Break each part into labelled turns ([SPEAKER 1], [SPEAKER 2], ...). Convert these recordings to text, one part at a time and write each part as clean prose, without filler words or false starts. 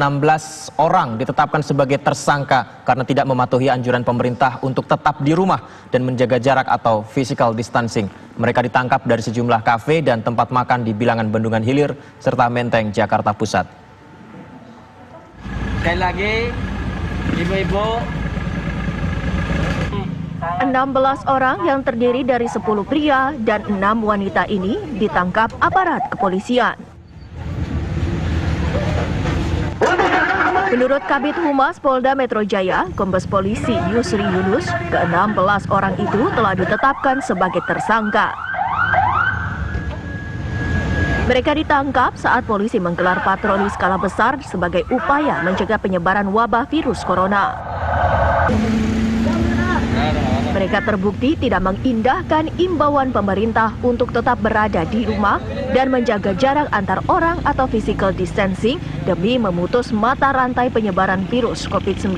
[SPEAKER 1] 16 orang ditetapkan sebagai tersangka karena tidak mematuhi anjuran pemerintah untuk tetap di rumah dan menjaga jarak atau physical distancing. Mereka ditangkap dari sejumlah kafe dan tempat makan di bilangan Bendungan Hilir serta Menteng, Jakarta Pusat.
[SPEAKER 2] Sekali lagi, ibu-ibu.
[SPEAKER 3] 16 orang yang terdiri dari 10 pria dan 6 wanita ini ditangkap aparat kepolisian. Menurut Kabid Humas Polda Metro Jaya, Kombes Polisi Yusri Yunus, ke-16 orang itu telah ditetapkan sebagai tersangka. Mereka ditangkap saat polisi menggelar patroli skala besar sebagai upaya mencegah penyebaran wabah virus corona. Mereka terbukti tidak mengindahkan imbauan pemerintah untuk tetap berada di rumah dan menjaga jarak antar orang atau physical distancing demi memutus mata rantai penyebaran virus COVID-19.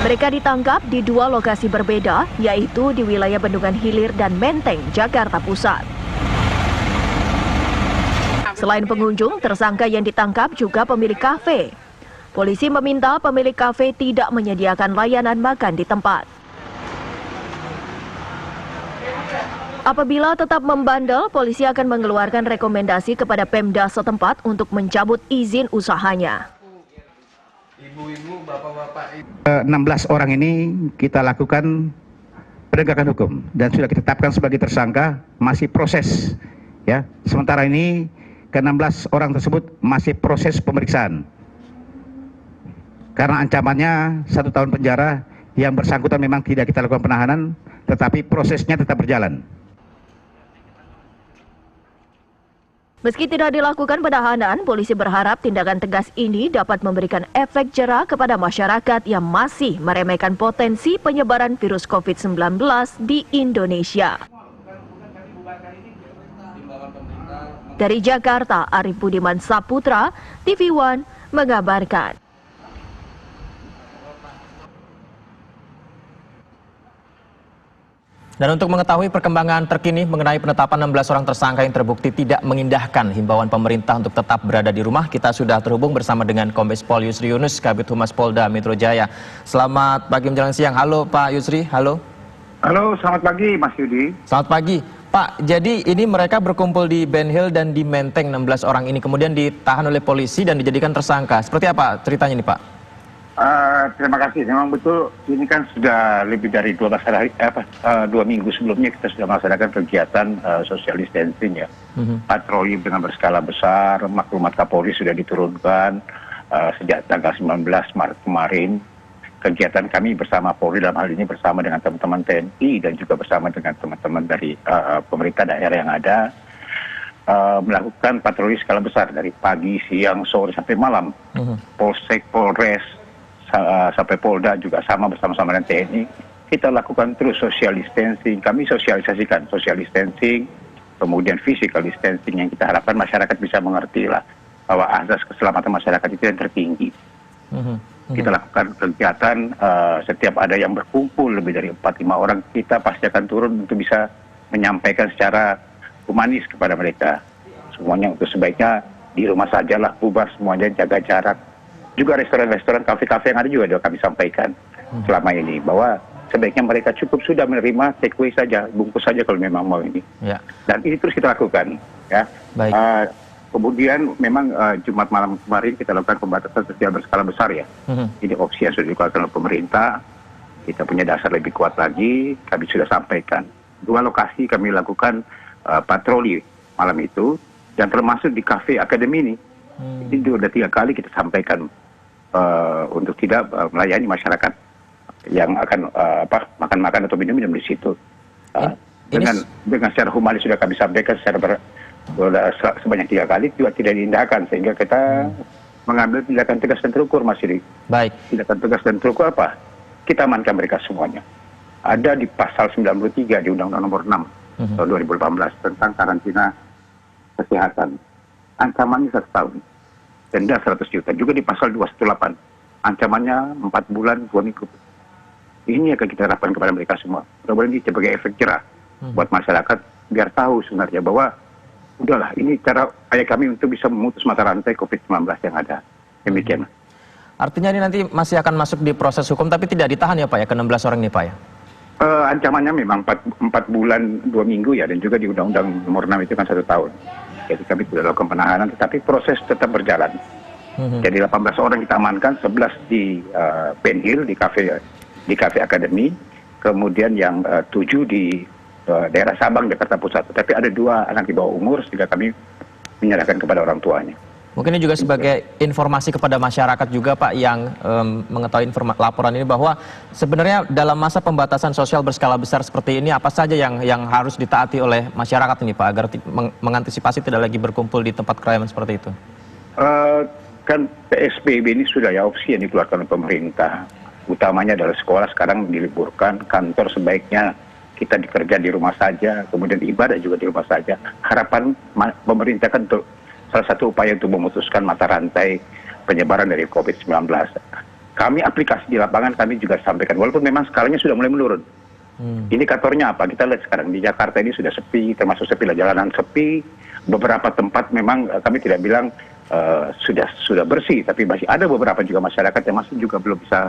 [SPEAKER 3] Mereka ditangkap di 2 lokasi berbeda, yaitu di wilayah Bendungan Hilir dan Menteng, Jakarta Pusat. Selain pengunjung, tersangka yang ditangkap juga pemilik kafe. Polisi meminta pemilik kafe tidak menyediakan layanan makan di tempat. Apabila tetap membandel, polisi akan mengeluarkan rekomendasi kepada Pemda setempat untuk mencabut izin usahanya.
[SPEAKER 4] 16 orang ini kita lakukan penegakan hukum dan sudah kita tetapkan sebagai tersangka, masih proses. Ya, sementara ini ke-16 orang tersebut masih proses pemeriksaan. Karena ancamannya 1 tahun penjara, yang bersangkutan memang tidak kita lakukan penahanan, tetapi prosesnya tetap berjalan.
[SPEAKER 3] Meski tidak dilakukan penahanan, polisi berharap tindakan tegas ini dapat memberikan efek jera kepada masyarakat yang masih meremehkan potensi penyebaran virus COVID-19 di Indonesia. Dari Jakarta, Arif Budiman Saputra, TV One mengabarkan.
[SPEAKER 1] Dan untuk mengetahui perkembangan terkini mengenai penetapan 16 orang tersangka yang terbukti tidak mengindahkan himbauan pemerintah untuk tetap berada di rumah, kita sudah terhubung bersama dengan Kombes Pol Yusri Yunus, Kabid Humas Polda Metro Jaya. Selamat pagi menjelang siang. Halo Pak Yusri, halo.
[SPEAKER 5] Halo, selamat pagi Mas Yudi.
[SPEAKER 1] Selamat pagi. Pak, jadi ini mereka berkumpul di Ben Hill dan di Menteng, 16 orang ini kemudian ditahan oleh polisi dan dijadikan tersangka. Seperti apa ceritanya nih Pak?
[SPEAKER 5] Terima kasih. Memang betul, ini kan sudah lebih dari 2 minggu sebelumnya kita sudah melaksanakan kegiatan social distancing ya. Patroli dengan berskala besar, maklumat Kapolri sudah diturunkan sejak tanggal 19 Maret kemarin. Kegiatan kami bersama Polri dalam hal ini bersama dengan teman-teman TNI dan juga bersama dengan teman-teman dari pemerintah daerah yang ada melakukan patroli skala besar dari pagi, siang, sore sampai malam. Polsek, Polres, sampai Polda juga sama bersama-sama dengan TNI. Kita lakukan terus social distancing. Kami sosialisasikan social distancing, kemudian physical distancing yang kita harapkan masyarakat bisa mengerti lah bahwa asas keselamatan masyarakat itu yang tertinggi. Kita lakukan kegiatan setiap ada yang berkumpul lebih dari 4-5 orang, kita pasti akan turun untuk bisa menyampaikan secara humanis kepada mereka. Semuanya untuk sebaiknya di rumah sajalah, bubar semuanya, jaga jarak. Juga restoran-restoran, kafe-kafe yang ada juga kami sampaikan selama ini bahwa sebaiknya mereka cukup sudah menerima take away saja, bungkus saja kalau memang mau ini. Ya. Dan ini terus kita lakukan. Ya. Baik. Kemudian memang Jumat malam kemarin kita lakukan pembatasan sosial berskala besar ya. Ini opsi yang sudah dikeluarkan oleh pemerintah. Kita punya dasar lebih kuat lagi, kami sudah sampaikan. 2 lokasi kami lakukan patroli malam itu, dan termasuk di kafe akademi ini. Ini sudah 3 kali kita sampaikan untuk tidak melayani masyarakat yang akan makan-makan atau minum-minum di situ. Dengan secara humanis sudah kami sampaikan sebanyak 3 kali juga tidak diindahkan, sehingga kita mengambil tindakan tegas dan terukur, Mas Yudi. Baik. Tindakan tegas dan terukur apa? Kita amankan mereka semuanya. Ada di pasal 93 di Undang-Undang Nomor 6 tahun 2018 tentang karantina kesehatan. Ancamannya 1 tahun. Denda 100 juta. Juga di pasal 218. Ancamannya 4 bulan 2 minggu. Ini akan kita harapkan kepada mereka semua. Mudah-mudahan ini sebagai efek jerah buat masyarakat, biar tahu sebenarnya bahwa udahlah, ini cara upaya kami untuk bisa memutus mata rantai COVID-19 yang ada. Demikian.
[SPEAKER 1] Artinya ini nanti masih akan masuk di proses hukum tapi tidak ditahan ya Pak ya, ke-16 orang ini Pak ya?
[SPEAKER 5] Ancamannya memang 4 bulan 2 minggu ya, dan juga di Undang-Undang Nomor 6 itu kan 1 tahun. Jadi kami tidak lakukan penahanan, tetapi proses tetap berjalan. Jadi 18 orang kita amankan, 11 di Ben Hill, di Cafe Academy, kemudian yang 7 di daerah Sabang, Jakarta Pusat. Tapi ada 2 anak di bawah umur, sehingga kami menyerahkan kepada orang tuanya.
[SPEAKER 1] Mungkin ini juga sebagai informasi kepada masyarakat juga Pak yang mengetahui laporan ini bahwa sebenarnya dalam masa pembatasan sosial berskala besar seperti ini apa saja yang harus ditaati oleh masyarakat ini Pak agar mengantisipasi tidak lagi berkumpul di tempat keramaian seperti itu?
[SPEAKER 5] Kan PSBB ini sudah ya opsi yang dikeluarkan oleh pemerintah. Utamanya adalah sekolah sekarang diliburkan, kantor sebaiknya kita bekerja di rumah saja, kemudian ibadah juga di rumah saja. Harapan pemerintah kan untuk salah satu upaya untuk memutuskan mata rantai penyebaran dari COVID-19. Kami aplikasi di lapangan kami juga sampaikan, walaupun memang skalanya sudah mulai menurun. Indikatornya apa? Kita lihat sekarang di Jakarta ini sudah sepi, termasuk sepi lah, jalanan sepi. Beberapa tempat memang kami tidak bilang sudah bersih, tapi masih ada beberapa juga masyarakat yang masih juga belum bisa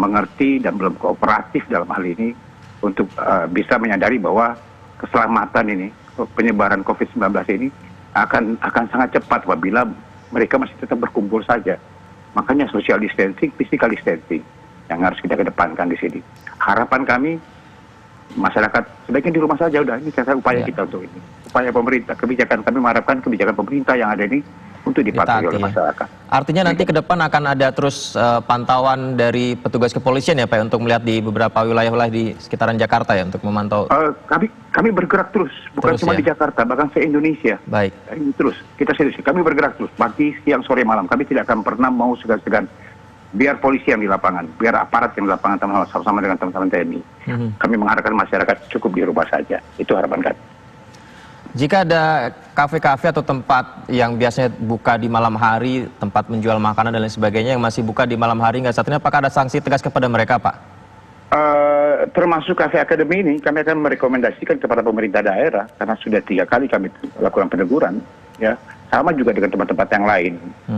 [SPEAKER 5] mengerti dan belum kooperatif dalam hal ini untuk bisa menyadari bahwa keselamatan ini, penyebaran COVID-19 ini akan sangat cepat apabila mereka masih tetap berkumpul saja. Makanya social distancing, physical distancing yang harus kita kedepankan di sini. Harapan kami masyarakat sebaiknya di rumah saja, udah ini cara upaya kita untuk ini. Upaya pemerintah, kebijakan kami mengharapkan kebijakan pemerintah yang ada ini untuk dipatuhi oleh masyarakat.
[SPEAKER 1] Artinya nanti ke depan akan ada terus pantauan dari petugas kepolisian ya Pak untuk melihat di beberapa wilayah-wilayah di sekitaran Jakarta ya untuk memantau.
[SPEAKER 5] Kami bergerak terus, bukan cuma di Jakarta, bahkan se-Indonesia.
[SPEAKER 1] Baik.
[SPEAKER 5] Ini terus, kita serius. Kami bergerak terus, pagi, siang, sore, malam. Kami tidak akan pernah mau segan-segan. Biar polisi yang di lapangan, biar aparat yang di lapangan sama-sama dengan teman-teman TNI. Kami mengharapkan masyarakat cukup di rumah saja. Itu harapan kami.
[SPEAKER 1] Jika ada kafe-kafe atau tempat yang biasanya buka di malam hari, tempat menjual makanan dan lain sebagainya yang masih buka di malam hari hingga saat ini, apakah ada sanksi tegas kepada mereka, Pak?
[SPEAKER 5] Termasuk Cafe Academy ini, kami akan merekomendasikan kepada pemerintah daerah, karena sudah 3 kali kami lakukan peneguran, ya, sama juga dengan tempat-tempat yang lain.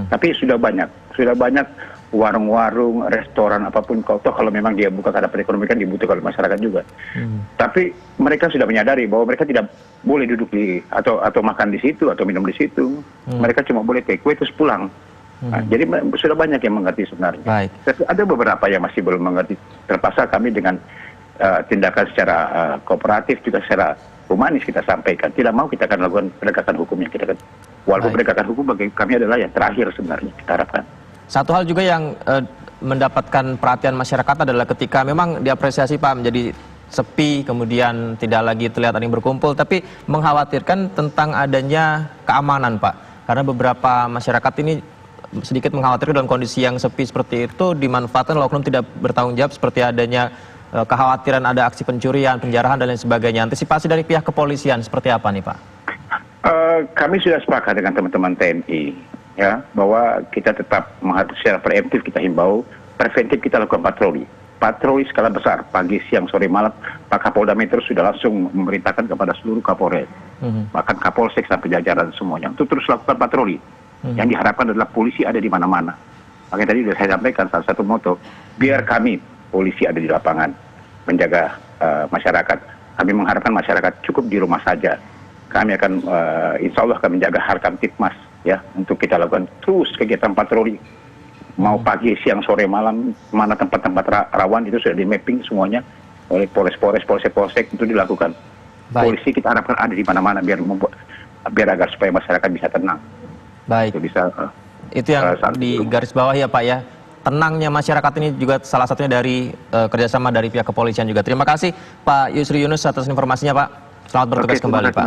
[SPEAKER 5] Tapi sudah banyak warung-warung, restoran, apapun, kalau memang dia buka karena perekonomian dibutuhkan oleh masyarakat juga. Tapi mereka sudah menyadari bahwa mereka tidak boleh duduk atau makan di situ atau minum di situ. Mereka cuma boleh take away terus pulang. Nah, jadi sudah banyak yang mengerti sebenarnya.
[SPEAKER 1] Baik.
[SPEAKER 5] Tapi ada beberapa yang masih belum mengerti. Terpaksa kami dengan tindakan secara kooperatif juga secara humanis kita sampaikan. Tidak mau kita akan lakukan penegakan hukumnya. Walaupun penegakan hukum bagi kami adalah yang terakhir sebenarnya kita harapkan.
[SPEAKER 1] Satu hal juga yang mendapatkan perhatian masyarakat adalah ketika memang diapresiasi Pak menjadi sepi, kemudian tidak lagi terlihat ada yang berkumpul, tapi mengkhawatirkan tentang adanya keamanan Pak. Karena beberapa masyarakat ini sedikit mengkhawatirkan dalam kondisi yang sepi seperti itu dimanfaatkan oleh oknum tidak bertanggung jawab seperti adanya kekhawatiran ada aksi pencurian, penjarahan dan lain sebagainya. Antisipasi dari pihak kepolisian seperti apa nih Pak?
[SPEAKER 5] Kami sudah sepakat dengan teman-teman TNI ya bahwa kita tetap secara preemptif kita himbau, preventif kita lakukan patroli skala besar pagi, siang, sore, malam. Pak Kapolda Metro sudah langsung memerintahkan kepada seluruh Kapolres, bahkan Kapolsek sampai jajaran semuanya untuk terus lakukan patroli. Yang diharapkan adalah polisi ada di mana-mana. Makanya tadi sudah saya sampaikan salah satu moto, biar kami polisi ada di lapangan menjaga masyarakat. Kami mengharapkan masyarakat cukup di rumah saja. Kami akan insya Allah akan menjaga Harkam Tipmas ya untuk kita lakukan terus kegiatan patroli. Mau pagi, siang, sore, malam, mana tempat-tempat rawan itu sudah di mapping semuanya oleh polsek itu dilakukan.
[SPEAKER 1] Baik.
[SPEAKER 5] Polisi kita harapkan ada di mana-mana biar agar supaya masyarakat bisa tenang.
[SPEAKER 1] Baik. Itu yang di garis bawah ya Pak ya. Tenangnya masyarakat ini juga salah satunya dari kerjasama dari pihak kepolisian juga. Terima kasih Pak Yusri Yunus atas informasinya Pak. Selamat bertugas kembali Pak.